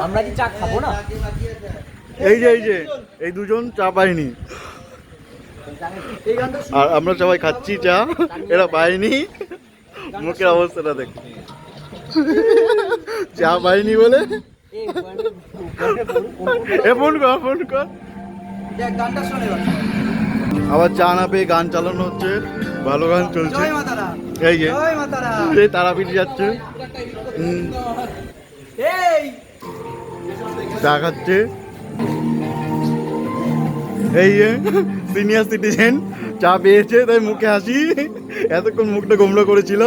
আমরা কি চা খাবো না? এই দুজন চা পায়নি আর আমরা সবাই খাচ্ছি চা, এরা পায়নি। মুখের অবস্থাটা দেখ, চা পাইনি বলে। ফোন কর আবার চা না পেয়ে গান চালানো হচ্ছে, ভালো গান চলছে। এই যে এই তারাপীঠ যাচ্ছে, চা খাচ্ছে। এই যে সিনিয়র সিটিজেন চা পেয়েছে তাই মুখে হাসি, এতক্ষণ মুখটা গোমড়ো করেছিল,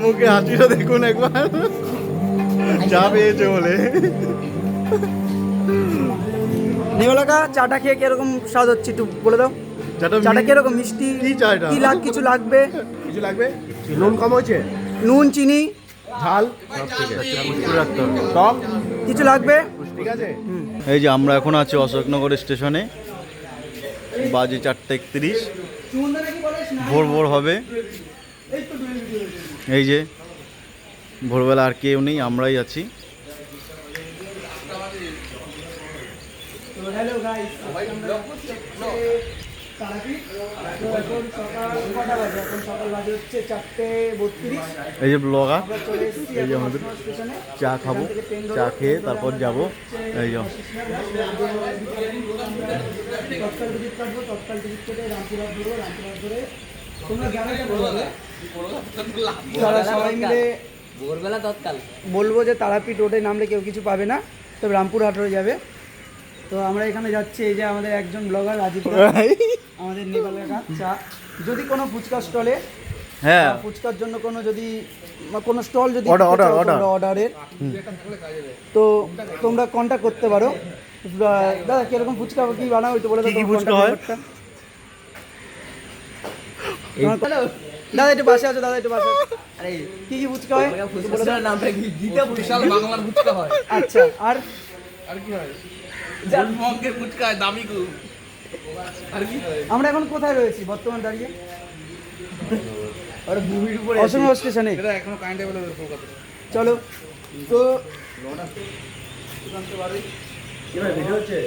মুখে হাসিটা দেখুন একবার, চা পেয়েছে বলে। নিমলাকা চাটা খেয়ে কিরকম স্বাদ হচ্ছে একটু বলে দাও। চাটা কিরকম মিষ্টি? কি কিছু লাগবে? নুন কম হয়েছে? নুন, চিনি, ঝাল টক কিছু লাগবে? ঠিক আছে। এই যে আমরা এখন আছি অশোকনগর স্টেশনে, বাজে 4:31, ভোর হবে। এই যে ভোরবেলা আর কেউ নেই, আমরাই আছি। এই যে ব্লগার, এই যে আমাদের চা খাবো, চা খেয়ে তারপর যাবো। এই যে সবাই মিলে ভোরবেলা তৎকাল বলবো যে তারাপীঠ রোডে নামলে কেউ কিছু পাবে না, তবে রামপুরহাট রোডে যাবে। তো আমরা এখানে যাচ্ছি, এই যে আমাদের একজন ব্লগার রাজীব, আমাদের নেপাল কাকা। চা যদি কোনো ফুচকা স্টলে, হ্যাঁ ফুচকার জন্য কোনো স্টল যদি অর্ডারের, তো তোমরা কন্ট্যাক্ট করতে পারো। দাদা কিরকম ফুচকা কি বানাও একটু বলে দাও। দাদা একটু পাশে আছো, দাদা একটু পাশে। আরে কি ফুচকা হয়? নামটা কি? গীতা বিশাল বাংলার ফুচকা হয়। আচ্ছা, আর কি হয়? ফুচকা দামি। আমরা এখন কোথায় রয়েছি বর্তমান দাঁড়িয়ে? অশোকনগর স্টেশনে। চলো তো ভিডিও হচ্ছে।